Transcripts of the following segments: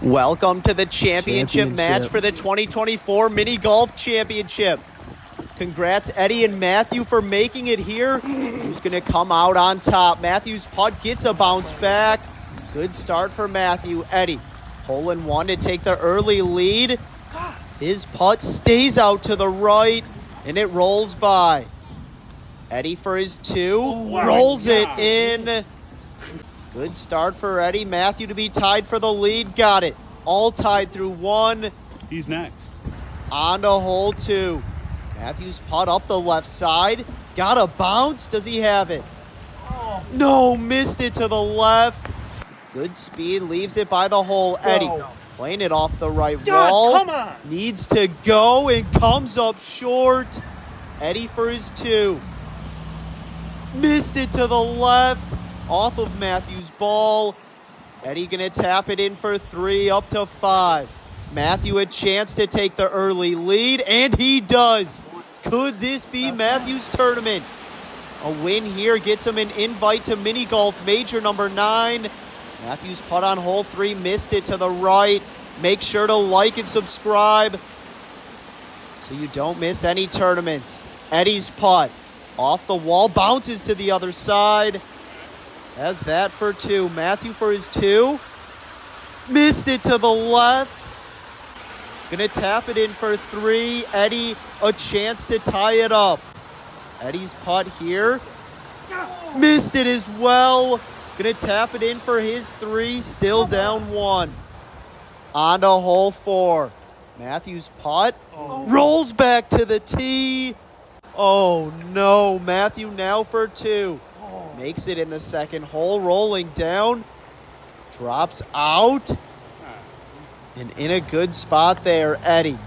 Welcome to the championship match for the 2024 Mini Golf Championship. Congrats, Eddie and Matthew, for making it here. Who's going to come out on top? Matthew's putt gets a bounce back. Good start for Matthew. Eddie, hole in one to take the early lead. His putt stays out to the right, and it rolls by. Eddie for his two, rolls it in. Good start for Eddie. Matthew to be tied for the lead. Got it. All tied through one. He's next. On to hole two. Matthew's putt up the left side. Got a bounce. Does he have it? No, missed it to the left. Good speed. Leaves it by the hole. Eddie playing it off the right wall. Come on. Needs to go and comes up short. Eddie for his two. Missed it to the left. Off of Matthew's ball. Eddie gonna tap it in for three, up to five. Matthew a chance to take the early lead, and he does. Could this be Matthew's tournament? A win here gets him an invite to Mini Golf Major number 9. Matthew's putt on hole 3, missed it to the right. Make sure to like and subscribe so you don't miss any tournaments. Eddie's putt off the wall, bounces to the other side. Has that for two. Matthew for his two. Missed it to the left. Gonna tap it in for three. Eddie, a chance to tie it up. Eddie's putt here. Missed it as well. Gonna tap it in for his three. Still down one. On to hole 4. Matthew's putt. Rolls back to the tee. Oh no. Matthew now for two. Makes it in the second hole, rolling down, drops out, and in a good spot there, Eddie.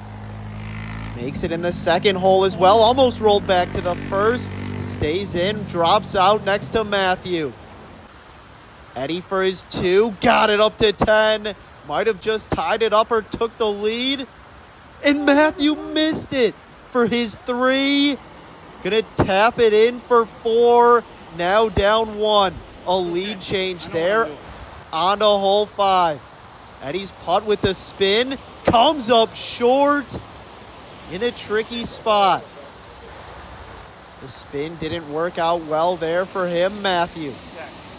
Makes it in the second hole as well, almost rolled back to the first, stays in, drops out next to Matthew. Eddie for his two, got it up to 10, might have just tied it up or took the lead, and Matthew missed it for his three. Gonna tap it in for 4. Now down one. A lead change there. On to hole 5. Eddie's putt with the spin. Comes up short. In a tricky spot. The spin didn't work out well there for him. Matthew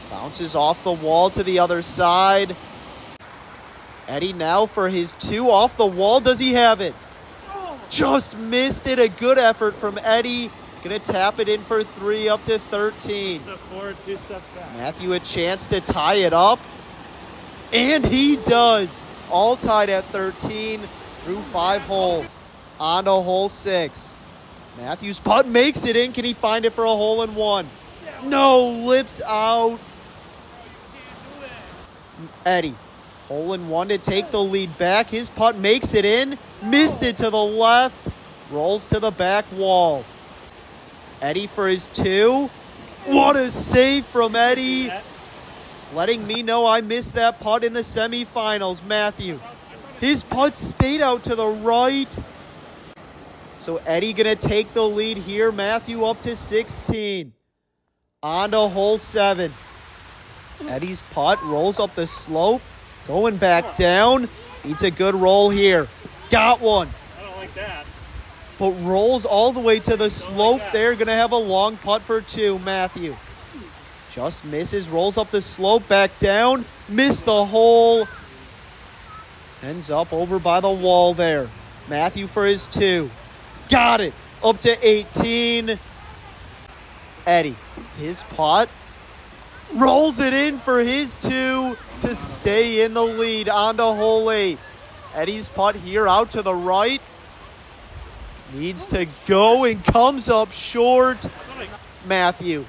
bounces off the wall to the other side. Eddie now for his two off the wall. Does he have it? Just missed it. A good effort from Eddie. Gonna tap it in for 3, up to 13. Step forward, 2 steps back. Matthew a chance to tie it up. And he does. All tied at 13 through 5 holes. On to hole 6. Matthew's putt makes it in. Can he find it for a hole in one? No, lips out. Eddie, hole in one to take the lead back. His putt makes it in. Missed it to the left. Rolls to the back wall. Eddie for his two. What a save from Eddie. Letting me know I missed that putt in the semifinals. Matthew. His putt stayed out to the right. So Eddie gonna take the lead here. Matthew up to 16. On to hole 7. Eddie's putt rolls up the slope. Going back down. Needs a good roll here. Got one. I don't like that. But rolls all the way to the slope there. Going to have a long putt for 2. Matthew just misses. Rolls up the slope, back down. Missed the hole. Ends up over by the wall there. Matthew for his 2. Got it. Up to 18. Eddie, his putt. Rolls it in for his 2 to stay in the lead. On to hole 8. Eddie's putt here out to the right. Needs to go and comes up short. Matthew.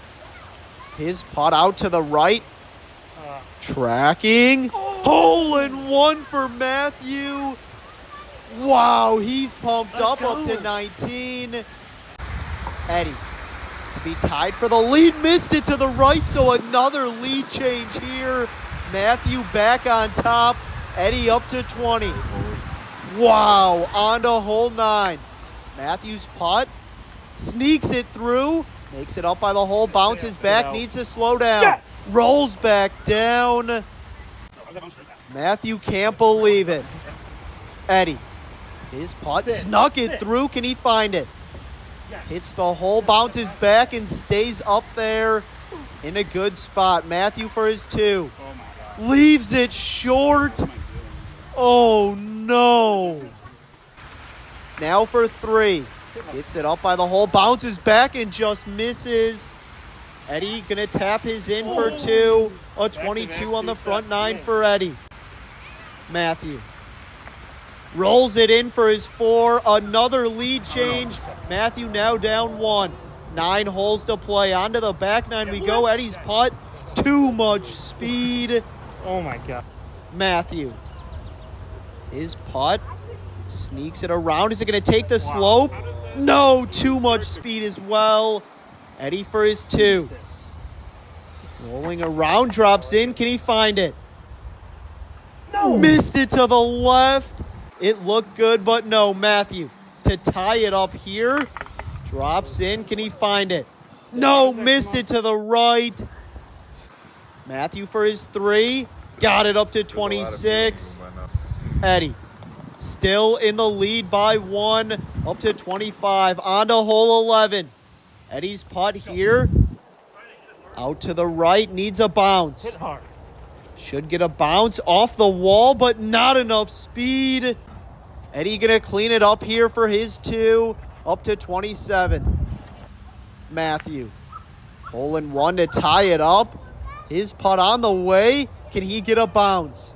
His putt out to the right. Tracking. Hole in one for Matthew. Wow, he's pumped up to 19. Eddie to be tied for the lead. Missed it to the right, so another lead change here. Matthew back on top. Eddie up to 20. Wow, on to hole 9. Matthew's putt, sneaks it through, makes it up by the hole, bounces back, needs to slow down, rolls back down. Matthew can't believe it. Eddie, his putt snuck it through. Can he find it? Hits the hole, bounces back, and stays up there in a good spot. Matthew for his 2. Oh my God. Leaves it short. Oh, no. Now for 3. Gets it up by the hole, bounces back, and just misses. Eddie going to tap his in for 2. A 22 on the front 9 for Eddie. Matthew rolls it in for his 4. Another lead change. Matthew now down 1. 9 holes to play. Onto the back 9 we go. Eddie's putt. Too much speed. Oh my God. Matthew. His putt. Sneaks it around. Is it going to take the slope? No, too much speed as well. Eddie for his 2. Rolling around, drops in. Can he find it? No. Missed it to the left. It looked good, but no. Matthew to tie it up here. Drops in. Can he find it? No, missed it to the right. Matthew for his 3. Got it up to 26. Eddie still in the lead by 1. Up to 25. On to hole 11. Eddie's putt here. Out to the right. Needs a bounce. Hit hard. Should get a bounce off the wall, but not enough speed. Eddie going to clean it up here for his 2. Up to 27. Matthew. Hole in 1 to tie it up. His putt on the way. Can he get a bounce?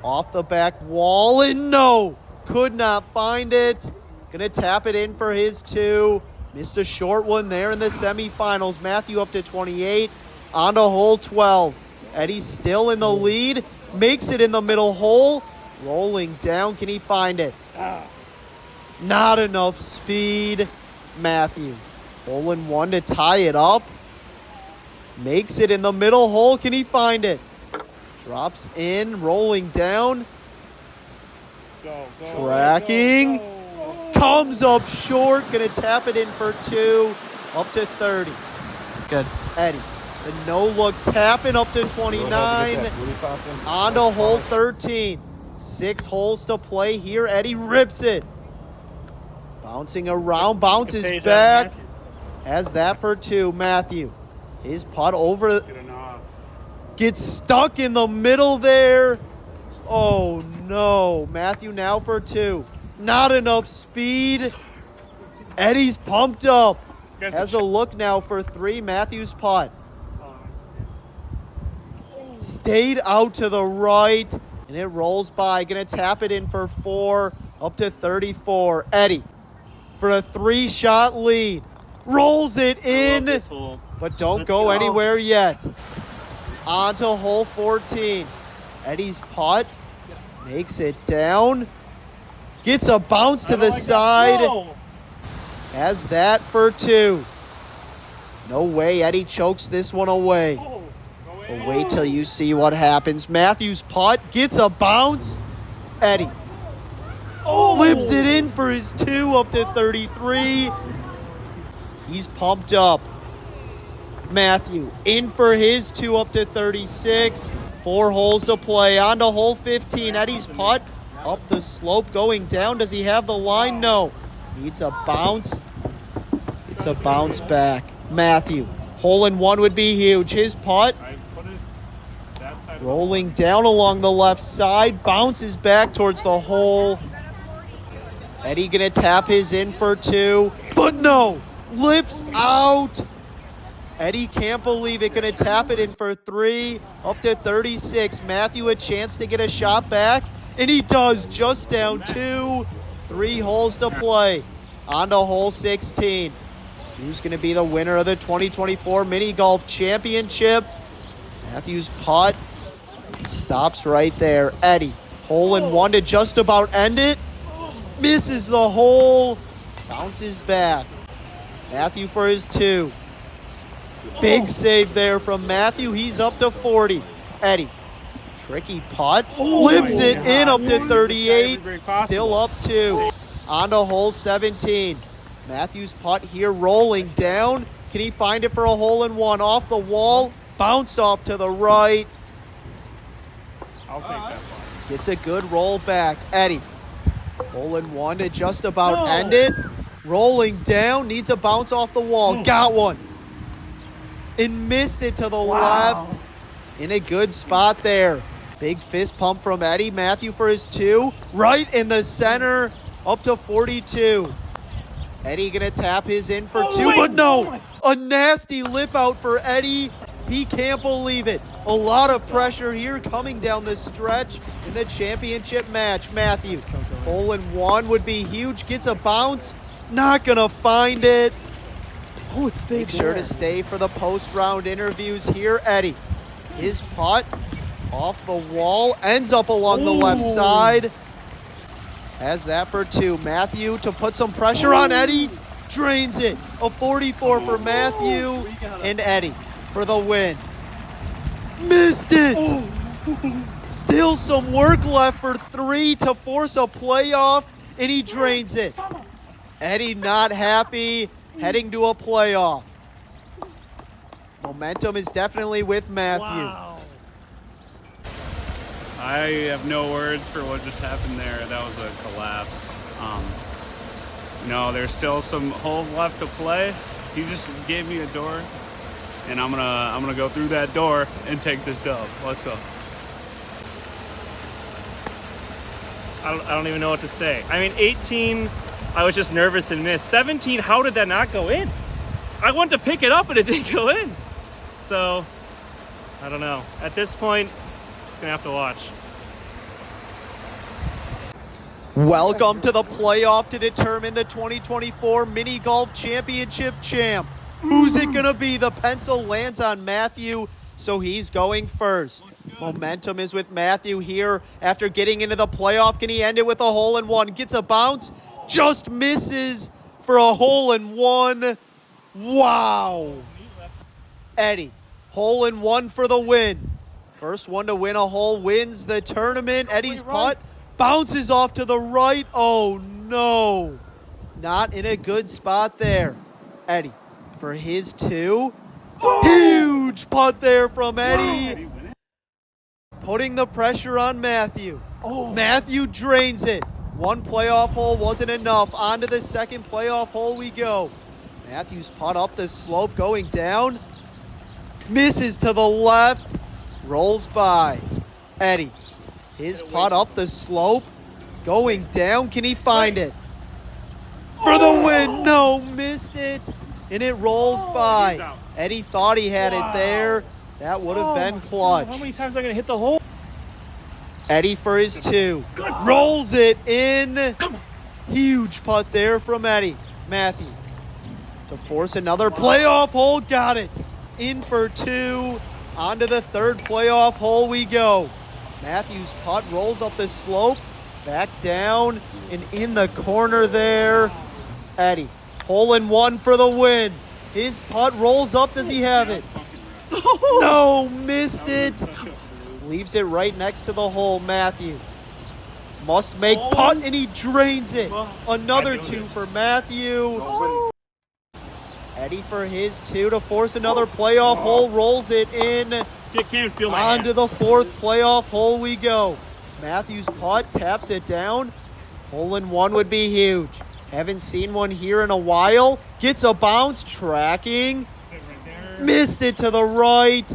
Off the back wall, and no. Could not find it. Going to tap it in for his 2. Missed a short one there in the semifinals. Matthew up to 28. On to hole 12. Eddie's still in the lead. Makes it in the middle hole. Rolling down. Can he find it? Not enough speed. Matthew. Hole in 1 to tie it up. Makes it in the middle hole. Can he find it? Drops in. Rolling down. Tracking. Go. Comes up short. Going to tap it in for 2. Up to 30. Good. Eddie. The no-look tapping up to 29. On to hole 13. 6 holes to play here. Eddie rips it. Bouncing around. Bounces back. Has that for 2. Matthew. His putt over. Gets stuck in the middle there. Oh, no. Matthew now for 2. Not enough speed. Eddie's pumped up. Has a look now for 3. Matthew's putt. Stayed out to the right, and it rolls by. Going to tap it in for 4. Up to 34. Eddie for a 3-shot lead. Rolls it in, but don't go anywhere yet. On to hole 14. Eddie's putt makes it down. Gets a bounce to the side. Has that for 2. No way Eddie chokes this one away. But wait till you see what happens. Matthew's putt gets a bounce. Eddie lips it in for his 2 up to 33. He's pumped up. Matthew in for his 2 up to 36. 4 holes to play. On to hole 15. Eddie's putt up the slope going down. Does he have the line? No. Needs a bounce. It's a bounce back. Matthew. Hole in 1 would be huge. His putt rolling down along the left side. Bounces back towards the hole. Eddie going to tap his in for 2. But no. Lips out. Eddie can't believe it. Going to tap it in for 3. Up to 36. Matthew a chance to get a shot back. And he does, just down 2. 3 holes to play. On to hole 16. Who's going to be the winner of the 2024 Mini Golf Championship? Matthew's putt stops right there. Eddie, hole in 1 to just about end it. Misses the hole. Bounces back. Matthew for his 2. Big save there from Matthew. He's up to 40. Eddie, tricky putt. Lips it in up to 38. Still up 2. On to hole 17. Matthew's putt here rolling down. Can he find it for a hole in 1? Off the wall. Bounced off to the right. I'll take that one. Gets a good roll back. Eddie, hole in one to just about end it. Rolling down, needs a bounce off the wall. Got one. And missed it to the left. In a good spot there. Big fist pump from Eddie. Matthew for his 2. Right in the center, up to 42. Eddie gonna tap his in for 2, but no! A nasty lip out for Eddie. He can't believe it. A lot of pressure here coming down the stretch in the championship match. Matthew, hole in one would be huge. Gets a bounce. Not gonna find it. Oh, it stayed Make sure to stay for the post-round interviews here. Eddie, his putt off the wall, ends up along the left side. Has that for 2. Matthew to put some pressure on Eddie. Drains it. A 44 for Matthew and Eddie for the win. Missed it. Still some work left for 3 to force a playoff, and he drains it. Eddie not happy, heading to a playoff. Momentum is definitely with Matthew. I have no words for what just happened there. That was a collapse. No, there's still some holes left to play. He just gave me a door, and I'm gonna go through that door and take this dub. Let's go. I don't even know what to say. I mean, 18, I was just nervous and missed. 17, how did that not go in? I went to pick it up and it didn't go in. So, I don't know. At this point, just gonna have to watch. Welcome to the playoff to determine the 2024 Mini Golf Championship champ. Who's it going to be? The pencil lands on Matthew, so he's going first. Momentum is with Matthew here after getting into the playoff. Can he end it with a hole in one? Gets a bounce, just misses for a hole in one. Wow. Eddie, hole in one for the win. First one to win a hole wins the tournament. Eddie's putt bounces off to the right. Oh, no. Not in a good spot there. Eddie for his 2. Huge putt there from Eddie. Putting the pressure on Matthew. Matthew drains it. One playoff hole wasn't enough. On to the second playoff hole we go. Matthew's putt up the slope going down. Misses to the left. Rolls by. Eddie. His putt up the slope, going down. Can he find it? For the win. No, missed it. And it rolls by. Eddie thought he had it there. That would have been clutch. How many times am I going to hit the hole? Eddie for his 2. Rolls it in. Huge putt there from Eddie. Matthew to force another playoff hole. Got it. In for 2. On to the third playoff hole we go. Matthew's putt rolls up the slope, back down, and in the corner there. Eddie, hole in one for the win. His putt rolls up. Does he have it? No, missed it. Leaves it right next to the hole. Matthew must make putt, and he drains it. Another 2 for Matthew. Eddie for his 2 to force another playoff hole. Rolls it in. Can't feel my On to the fourth playoff hole we go. Matthew's putt taps it down. Hole in one would be huge. Haven't seen one here in a while. Gets a bounce, tracking. Missed it to the right.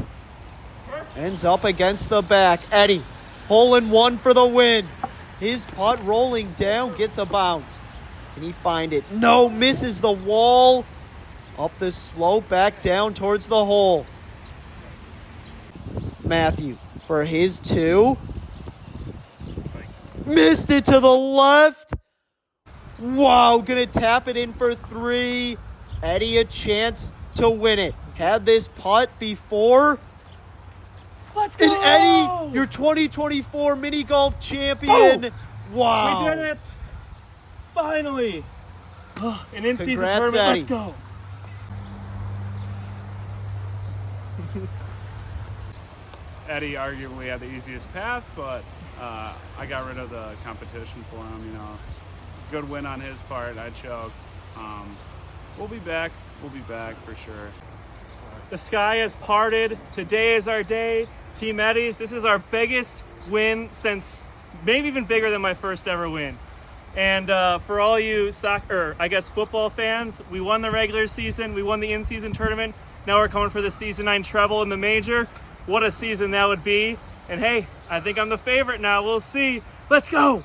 Ends up against the back. Eddie, hole in one for the win. His putt rolling down, gets a bounce. Can he find it? No, misses the wall. Up the slope, back down towards the hole. Matthew for his 2. Missed it to the left. Wow, gonna tap it in for 3. Eddie a chance to win it. Had this putt before. Let's go! And Eddie, your 2024 mini golf champion. Wow. We did it! Finally! An in-season Congrats, tournament. Eddie. Let's go! Eddie arguably had the easiest path, but I got rid of the competition for him. You know, good win on his part. I choked. We'll be back. We'll be back for sure. The sky has parted. Today is our day. Team Eddies, this is our biggest win since maybe even bigger than my first ever win. And for all you soccer, I guess football fans, we won the regular season, we won the in-season tournament. Now we're coming for the season 9 treble in the major. What a season that would be. And hey, I think I'm the favorite now. We'll see. Let's go.